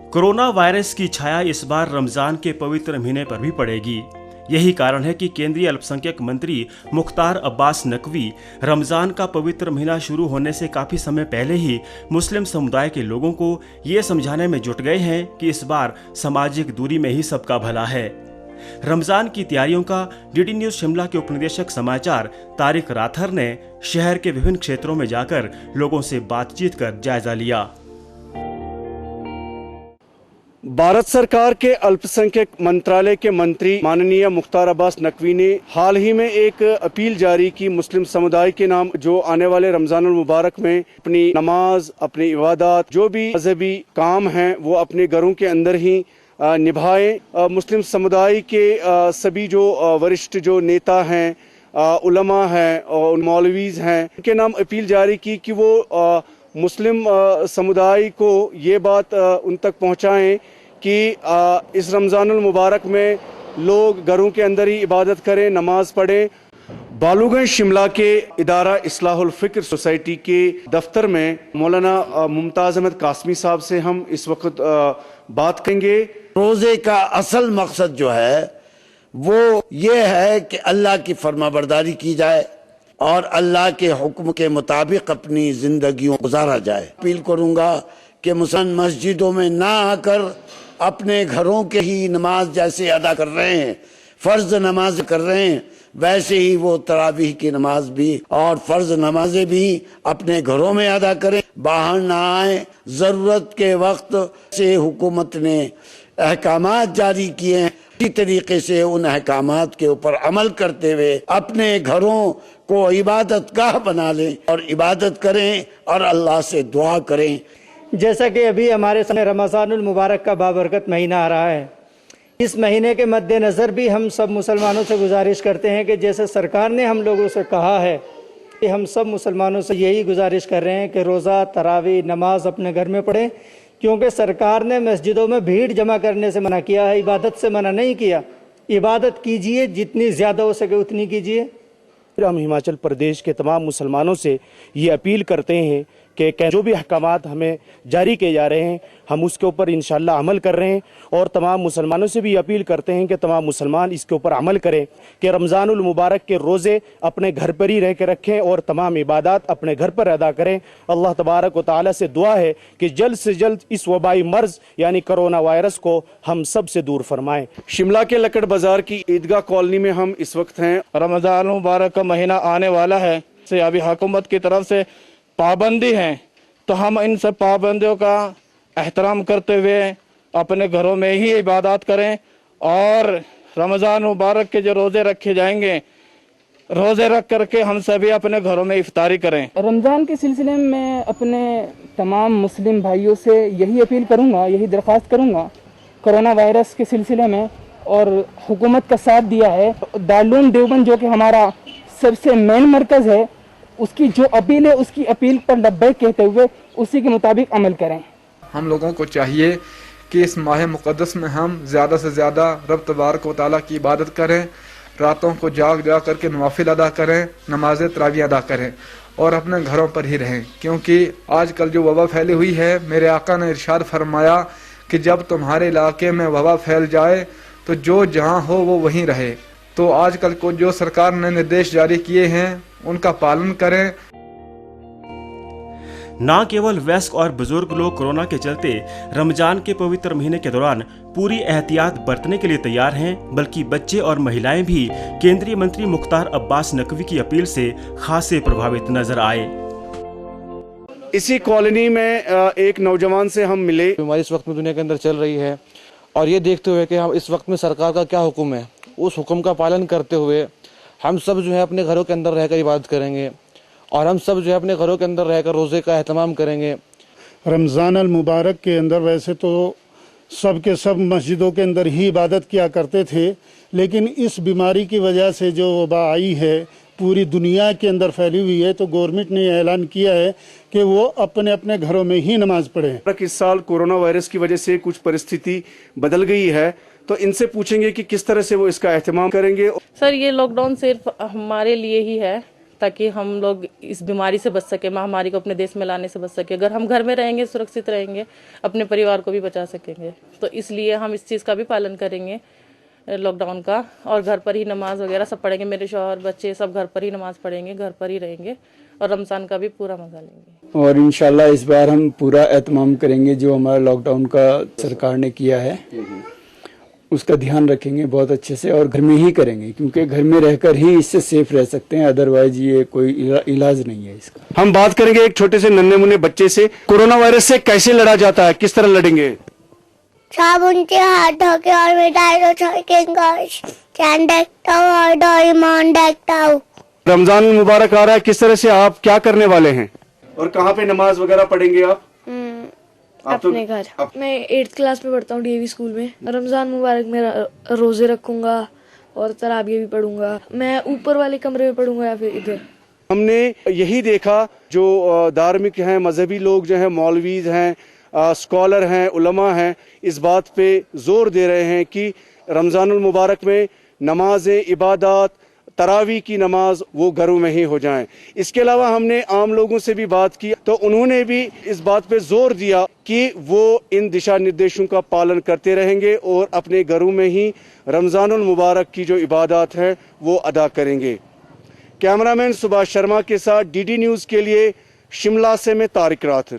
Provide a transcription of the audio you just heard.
Corona virus की छाया इस बार रमजान के पवित्र महीने पर भी पड़ेगी। यही कारण है कि केंद्रीय अल्पसंख्यक मंत्री मुख्तार अब्बास नकवी रमजान का पवित्र महीना शुरू होने से काफी समय पहले ही मुस्लिम समुदाय के लोगों को ये समझाने में जुट गए हैं कि इस बार सामाजिक दूरी में ही सबका भला है। रमजान की तैयारियों का डीडी न्यूज शिमला के उपनिदेशक समाचार तारिक राथर ने शहर के विभिन्न क्षेत्रों में जाकर लोगों से बातचीत कर जायजा लिया। भारत सरकार के अल्पसंख्यक मंत्रालय के मंत्री माननीय मुख्तार अब्बास नकवी ने हाल ही में एक अपील जारी की मुस्लिम समुदाय के नाम, जो आने वाले रमजानुल मुबारक में अपनी नमाज, अपनी इबादत, जो भी मजहबी काम हैं वो अपने घरों के अंदर ही निभाएं। मुस्लिम समुदाय के सभी जो वरिष्ठ जो नेता हैं, उलमा हैं और मौलवीज हैं, उनके नाम अपील जारी की कि वो मुस्लिम समुदाय को ये बात उन तक पहुंचाएं कि इस रमज़ानुल मुबारक में लोग घरों के अंदर ही इबादत करें, नमाज पढ़ें। बालूगंज शिमला के इदारा इस्लाहुल फ़िक्र सोसाइटी के दफ्तर में मौलाना मुमताज़ अहमद कासमी साहब से हम इस वक्त बात करेंगे। रोज़े का असल मकसद जो है वो ये है कि अल्लाह की फरमाबरदारी की जाए और अल्लाह के हुक्म के मुताबिक अपनी जिंदगियों गुजारा जाए। अपील करूंगा कि मुसलमान मस्जिदों में ना आकर अपने घरों के ही नमाज जैसे अदा कर रहे हैं, फर्ज नमाज कर रहे हैं, वैसे ही वो तरावीह की नमाज भी और फर्ज नमाजें भी अपने घरों में अदा करें, बाहर ना आए। जरूरत के वक्त से हुकूमत ने अहकामात जारी किए हैं, इसी तरीके से उन अहकामात के ऊपर अमल करते हुए अपने घरों को इबादत गाह बना लें और इबादत करें और अल्लाह से दुआ करें। जैसा कि अभी हमारे सामने रमज़ानुल मुबारक का बाबरकत महीना आ रहा है, इस महीने के मद्देनज़र भी हम सब मुसलमानों से गुजारिश करते हैं कि जैसे सरकार ने हम लोगों से कहा है कि हम सब मुसलमानों से यही गुजारिश कर रहे हैं कि रोज़ा, तरावी, नमाज अपने घर में पढ़ें, क्योंकि सरकार ने मस्जिदों में भीड़ जमा करने से मना किया है, इबादत से मना नहीं किया। इबादत कीजिए, जितनी ज़्यादा हो सके उतनी कीजिए। हम हिमाचल प्रदेश के तमाम मुसलमानों से ये अपील करते हैं कि जो भी अहकामात हमें जारी किए जा रहे हैं हम उसके ऊपर इंशाअल्लाह अमल कर रहे हैं, और तमाम मुसलमानों से भी अपील करते हैं कि तमाम मुसलमान इसके ऊपर अमल करें कि रमज़ानुल मुबारक के रोज़े अपने घर पर ही रह के रखें और तमाम इबादत अपने घर पर अदा करें। अल्लाह तबारक व तआला से दुआ है कि जल्द से जल्द इस वबाई मर्ज यानी कोरोना वायरस को हम सब से दूर फरमाएं। शिमला के लकड़ बाजार की ईदगाह कॉलोनी में हम इस वक्त हैं। रमज़ान मुबारक का महीना आने वाला है, से अभी हुकूमत की तरफ से पाबंदी है, तो हम इन सब पाबंदियों का एहतराम करते हुए अपने घरों में ही इबादत करें और रमज़ान मुबारक के जो रोज़े रखे जाएंगे, रोज़े रख करके हम सभी अपने घरों में इफ्तारी करें। रमज़ान के सिलसिले में मैं अपने तमाम मुस्लिम भाइयों से यही अपील करूंगा, यही दरख्वास्त करूंगा, कोरोना वायरस के सिलसिले में और हुकूमत का साथ दिया है। दारुल देवबंद जो कि हमारा सबसे मेन मरकज़ है, उसकी जो अपील है उसकी अपील पर लब्बैक कहते हुए उसी के मुताबिक अमल करें। हम लोगों को चाहिए कि इस माह मुक़द्दस में हम ज़्यादा से ज़्यादा रब तबारक व तआला की इबादत करें, रातों को जाग करके नवाफिल अदा करें, नमाज तरावी अदा करें और अपने घरों पर ही रहें, क्योंकि आजकल जो वबा फैली हुई है, मेरे आका ने इरशाद फरमाया कि जब तुम्हारे इलाके में वबा फैल जाए तो जो जहाँ हो वो वहीं रहे। तो आजकल को जो सरकार ने निर्देश जारी किए हैं उनका पालन करें। न केवल वयस्क और बुजुर्ग लोग कोरोना के चलते रमजान के पवित्र महीने के दौरान पूरी एहतियात बरतने के लिए तैयार हैं, बल्कि बच्चे और महिलाएं भी केंद्रीय मंत्री मुख्तार अब्बास नकवी की अपील से खासे प्रभावित नजर आए। इसी कॉलोनी में एक नौजवान से हम मिले। बीमारी इस वक्त में दुनिया के अंदर चल रही है और ये देखते हुए कि हम इस वक्त में सरकार का क्या हुक्म है, उस हुक्म का पालन करते हुए हम सब जो है अपने घरों के अंदर रहकर इबादत करेंगे और हम सब जो है अपने घरों के अंदर रहकर रोज़े का एहतमाम करेंगे। रमज़ान अल मुबारक के अंदर वैसे तो सब के सब मस्जिदों के अंदर ही इबादत किया करते थे, लेकिन इस बीमारी की वजह से जो वबा आई है पूरी दुनिया के अंदर फैली हुई है, तो गवर्नमेंट ने ऐलान किया है कि वो अपने अपने घरों में ही नमाज पढ़ें। इस साल कोरोना वायरस की वजह से कुछ परिस्थिति बदल गई है, तो इनसे पूछेंगे कि किस तरह से वो इसका एहतमाम करेंगे। सर, ये लॉकडाउन सिर्फ हमारे लिए ही है, تاکہ ہم لوگ اس بیماری سے بچ سکیں, مہاماری کو اپنے دیش میں لانے سے بچ سکیں. اگر ہم گھر میں رہیں گے, سرکشت رہیں گے, اپنے پریوار کو بھی بچا سکیں گے. تو اس لیے ہم اس چیز کا بھی پالن کریں گے, لاک ڈاؤن کا, اور گھر پر ہی نماز وغیرہ سب پڑھیں گے. میرے شوہر, بچے سب گھر پر ہی نماز پڑھیں گے, گھر پر ہی رہیں گے, اور رمضان کا بھی پورا مزہ لیں گے. اور انشاءاللہ اس بار ہم پورا اہتمام کریں گے جو ہمارا لاک ڈاؤن کا سرکار نے کیا ہے, اس کا دھیان رکھیں گے بہت اچھے سے, اور گھر میں ہی کریں گے کیونکہ گھر میں رہ کر ہی اس سے سیف رہ سکتے ہیں, ادروائز یہ کوئی علاج نہیں ہے اس کا. ہم بات کریں گے ایک چھوٹے سے ننھے منھے بچے سے. کورونا وائرس سے کیسے لڑا جاتا ہے, کس طرح لڑیں گے؟ صابن سے ہاتھ دھو کے اور ایمان دیکھتا ہوں. رمضان المبارک آ رہا ہے, کس طرح سے آپ کیا کرنے والے ہیں اور کہاں پہ نماز وغیرہ پڑھیں گے آپ؟ اپنے گھر. میں 8th کلاس میں پڑھتا ہوں ڈی اے وی اسکول میں. رمضان مبارک میں روزے رکھوں گا اور تراویح بھی پڑھوں گا. میں اوپر والے کمرے میں پڑھوں گا یا پھر ادھر. ہم نے یہی دیکھا جو دھارمک ہیں, مذہبی لوگ جو ہیں, مولویز ہیں, اسکالر ہیں, علماء ہیں, اس بات پہ زور دے رہے ہیں کہ رمضان المبارک میں نمازیں, عبادات, تراویح کی نماز وہ گھروں میں ہی ہو جائیں. اس کے علاوہ ہم نے عام لوگوں سے بھی بات کی تو انہوں نے بھی اس بات پہ زور دیا کہ وہ ان دشا نردیشوں کا پالن کرتے رہیں گے اور اپنے گھروں میں ہی رمضان المبارک کی جو عبادات ہیں وہ ادا کریں گے. کیمرہ مین سبھاش شرما کے ساتھ ڈی ڈی نیوز کے لیے شملہ سے میں طارق راتھر.